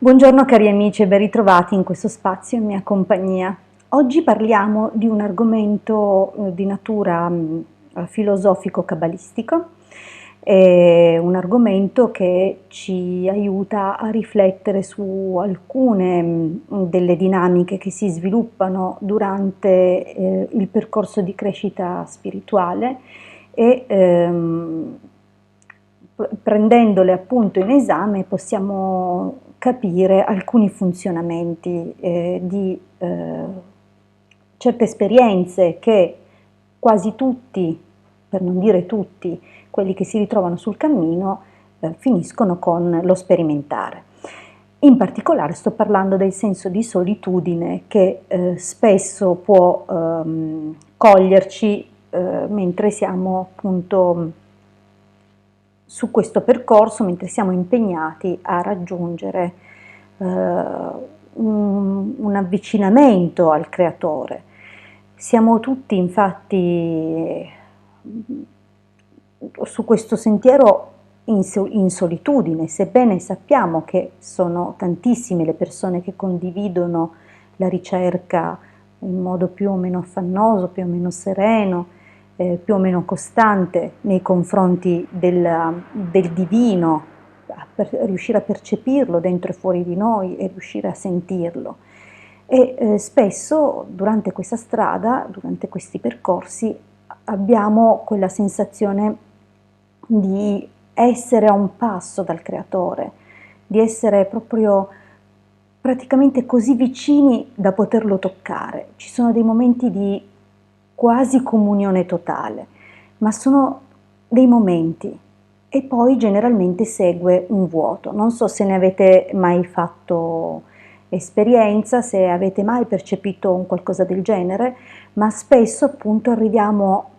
Buongiorno cari amici e ben ritrovati in questo spazio in mia compagnia. Oggi parliamo di un argomento di natura filosofico-cabalistico, un argomento che ci aiuta a riflettere su alcune delle dinamiche che si sviluppano durante il percorso di crescita spirituale e prendendole appunto in esame possiamo capire alcuni funzionamenti di certe esperienze che quasi tutti, per non dire tutti, quelli che si ritrovano sul cammino finiscono con lo sperimentare. In particolare sto parlando del senso di solitudine che spesso può coglierci mentre siamo appunto su questo percorso, mentre siamo impegnati a raggiungere un avvicinamento al Creatore. Siamo tutti infatti su questo sentiero in solitudine, sebbene sappiamo che sono tantissime le persone che condividono la ricerca in modo più o meno affannoso, più o meno sereno, più o meno costante nei confronti del divino, per riuscire a percepirlo dentro e fuori di noi e riuscire a sentirlo. E spesso durante questa strada, durante questi percorsi, abbiamo quella sensazione di essere a un passo dal Creatore, di essere proprio praticamente così vicini da poterlo toccare. Ci sono dei momenti di quasi comunione totale, ma sono dei momenti e poi generalmente segue un vuoto. Non so se ne avete mai fatto esperienza, se avete mai percepito un qualcosa del genere, ma spesso appunto arriviamo,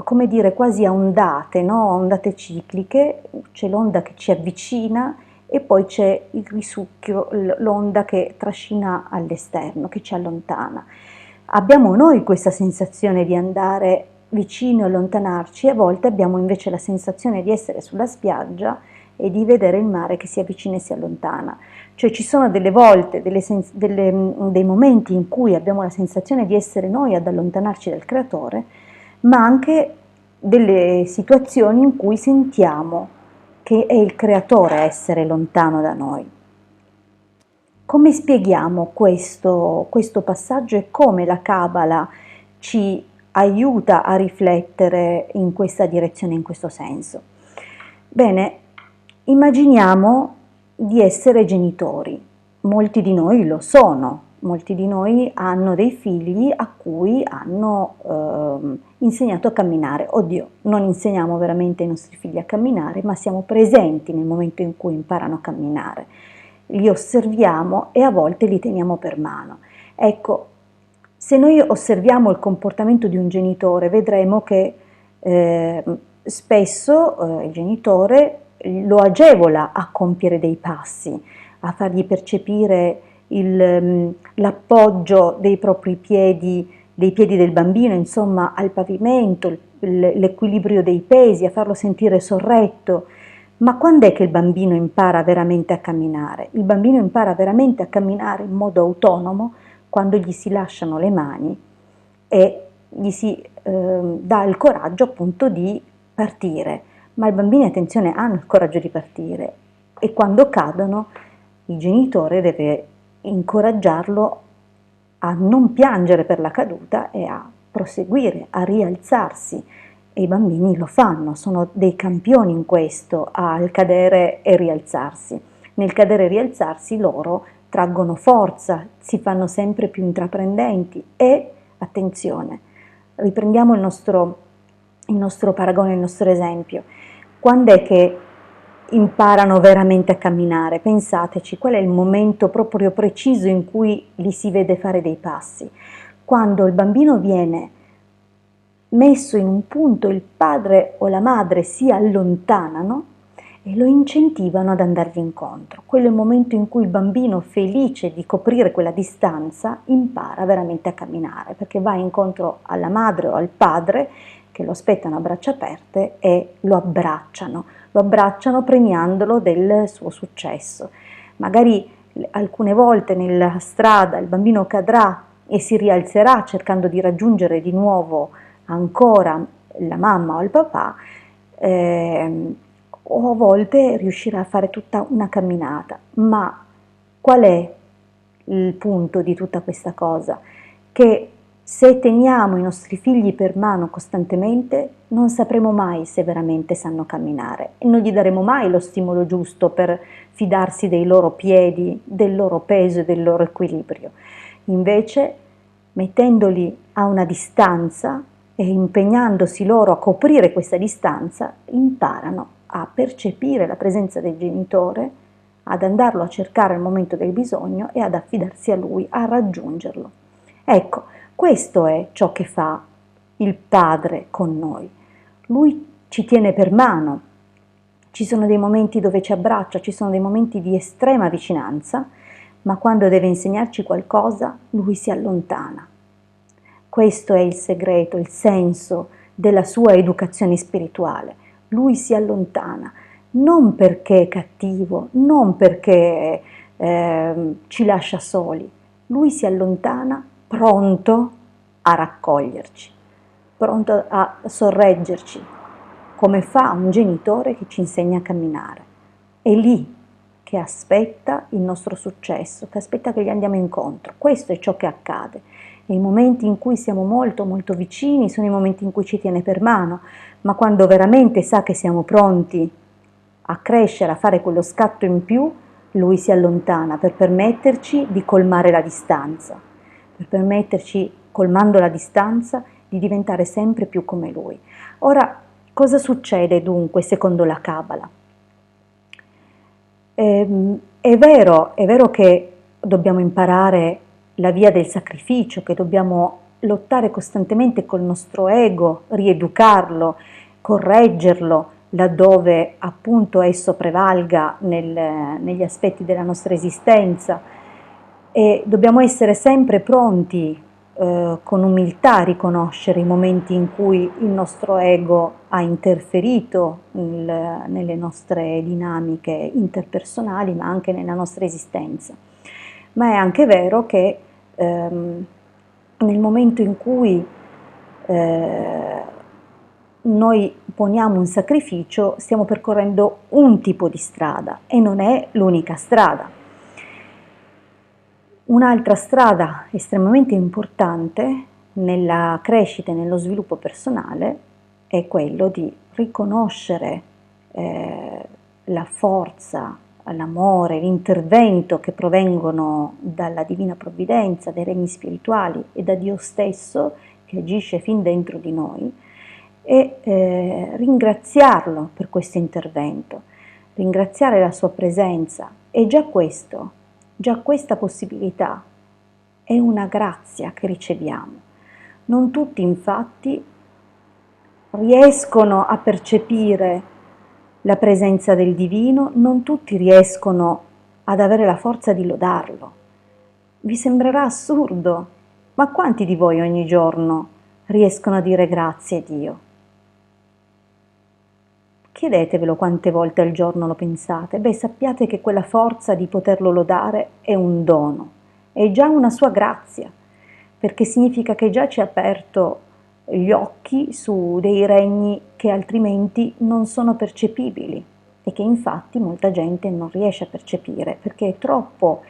come dire, quasi a ondate, no? Ondate cicliche, c'è l'onda che ci avvicina e poi c'è il risucchio, l'onda che trascina all'esterno, che ci allontana. Abbiamo noi questa sensazione di andare vicino e allontanarci, a volte abbiamo invece la sensazione di essere sulla spiaggia e di vedere il mare che si avvicina e si allontana. Cioè ci sono delle volte, dei momenti in cui abbiamo la sensazione di essere noi ad allontanarci dal Creatore, ma anche delle situazioni in cui sentiamo che è il Creatore a essere lontano da noi. Come spieghiamo questo passaggio e come la Cabala ci aiuta a riflettere in questa direzione, in questo senso? Bene, immaginiamo di essere genitori, molti di noi lo sono, molti di noi hanno dei figli a cui hanno insegnato a camminare. Oddio, non insegniamo veramente ai nostri figli a camminare, ma siamo presenti nel momento in cui imparano a camminare. Li osserviamo e a volte li teniamo per mano. Ecco, se noi osserviamo il comportamento di un genitore, vedremo che spesso il genitore lo agevola a compiere dei passi, a fargli percepire l'appoggio dei propri piedi, dei piedi del bambino, insomma, al pavimento, l'equilibrio dei pesi, a farlo sentire sorretto. Ma quando è che il bambino impara veramente a camminare? Il bambino impara veramente a camminare in modo autonomo quando gli si lasciano le mani e gli si dà il coraggio appunto di partire. Ma i bambini, attenzione, hanno il coraggio di partire e quando cadono il genitore deve incoraggiarlo a non piangere per la caduta e a proseguire, a rialzarsi. E i bambini lo fanno, sono dei campioni in questo, al cadere e rialzarsi. Nel cadere e rialzarsi loro traggono forza, si fanno sempre più intraprendenti e, attenzione, riprendiamo il nostro paragone, il nostro esempio. Quando è che imparano veramente a camminare? Pensateci, qual è il momento proprio preciso in cui li si vede fare dei passi? Quando il bambino viene messo in un punto, il padre o la madre si allontanano e lo incentivano ad andargli incontro. Quello è il momento in cui il bambino, felice di coprire quella distanza, impara veramente a camminare, perché va incontro alla madre o al padre che lo aspettano a braccia aperte e lo abbracciano premiandolo del suo successo. Magari alcune volte nella strada il bambino cadrà e si rialzerà cercando di raggiungere di nuovo ancora la mamma o il papà, o a volte riuscirà a fare tutta una camminata. Ma qual è il punto di tutta questa cosa? Che se teniamo i nostri figli per mano costantemente, non sapremo mai se veramente sanno camminare e non gli daremo mai lo stimolo giusto per fidarsi dei loro piedi, del loro peso e del loro equilibrio. Invece, mettendoli a una distanza e impegnandosi loro a coprire questa distanza, imparano a percepire la presenza del genitore, ad andarlo a cercare al momento del bisogno e ad affidarsi a lui, a raggiungerlo. Ecco, questo è ciò che fa il Padre con noi. Lui ci tiene per mano, ci sono dei momenti dove ci abbraccia, ci sono dei momenti di estrema vicinanza, ma quando deve insegnarci qualcosa, lui si allontana. Questo è il segreto, il senso della sua educazione spirituale. Lui si allontana, non perché è cattivo, non perché ci lascia soli. Lui si allontana pronto a raccoglierci, pronto a sorreggerci, come fa un genitore che ci insegna a camminare. È lì che aspetta il nostro successo, che aspetta che gli andiamo incontro. Questo è ciò che accade. I momenti in cui siamo molto molto vicini sono i momenti in cui ci tiene per mano, ma quando veramente sa che siamo pronti a crescere, a fare quello scatto in più, lui si allontana per permetterci di colmare la distanza, per permetterci, colmando la distanza, di diventare sempre più come lui. Ora, cosa succede dunque secondo la Kabbalah? È vero che dobbiamo imparare la via del sacrificio, che dobbiamo lottare costantemente col nostro ego, rieducarlo, correggerlo laddove appunto esso prevalga negli aspetti della nostra esistenza, e dobbiamo essere sempre pronti con umiltà a riconoscere i momenti in cui il nostro ego ha interferito nelle nostre dinamiche interpersonali, ma anche nella nostra esistenza. Ma è anche vero che nel momento in cui noi poniamo un sacrificio, stiamo percorrendo un tipo di strada e non è l'unica strada. Un'altra strada estremamente importante nella crescita e nello sviluppo personale è quello di riconoscere la forza, l'amore, l'intervento che provengono dalla divina provvidenza, dai regni spirituali e da Dio stesso che agisce fin dentro di noi, e ringraziarlo per questo intervento, ringraziare la sua presenza. E già questa possibilità è una grazia che riceviamo. Non tutti infatti riescono a percepire la presenza del divino, non tutti riescono ad avere la forza di lodarlo. Vi sembrerà assurdo, ma quanti di voi ogni giorno riescono a dire grazie a Dio? Chiedetevelo quante volte al giorno lo pensate. Sappiate che quella forza di poterlo lodare è un dono, è già una sua grazia, perché significa che già ci ha aperto gli occhi su dei regni che altrimenti non sono percepibili e che infatti molta gente non riesce a percepire perché è troppo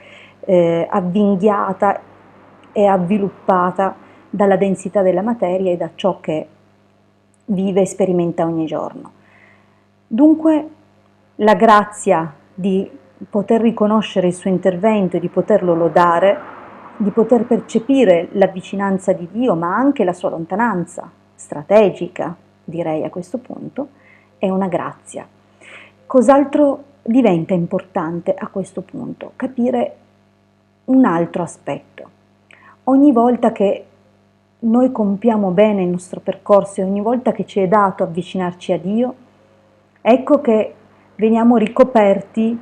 avvinghiata e avviluppata dalla densità della materia e da ciò che vive e sperimenta ogni giorno. Dunque la grazia di poter riconoscere il suo intervento e di poterlo lodare, di poter percepire la vicinanza di Dio, ma anche la sua lontananza, strategica direi a questo punto, è una grazia. Cos'altro diventa importante a questo punto? Capire un altro aspetto. Ogni volta che noi compiamo bene il nostro percorso e ogni volta che ci è dato avvicinarci a Dio, ecco che veniamo ricoperti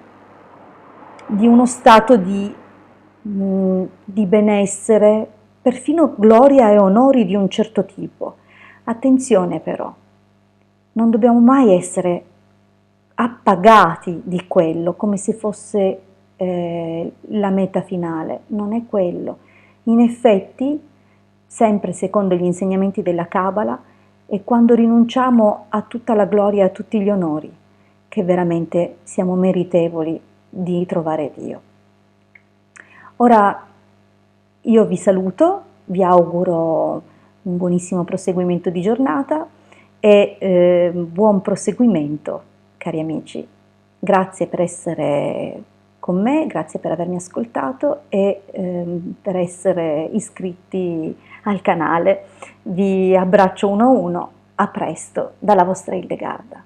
di uno stato di benessere, perfino gloria e onori di un certo tipo. Attenzione però, non dobbiamo mai essere appagati di quello, come se fosse la meta finale, non è quello. In effetti, sempre secondo gli insegnamenti della Kabbalah, è quando rinunciamo a tutta la gloria e a tutti gli onori che veramente siamo meritevoli di trovare Dio. Ora io vi saluto, vi auguro un buonissimo proseguimento di giornata e buon proseguimento, cari amici. Grazie per essere con me, grazie per avermi ascoltato e per essere iscritti al canale. Vi abbraccio uno a uno, a presto dalla vostra Hildegarda.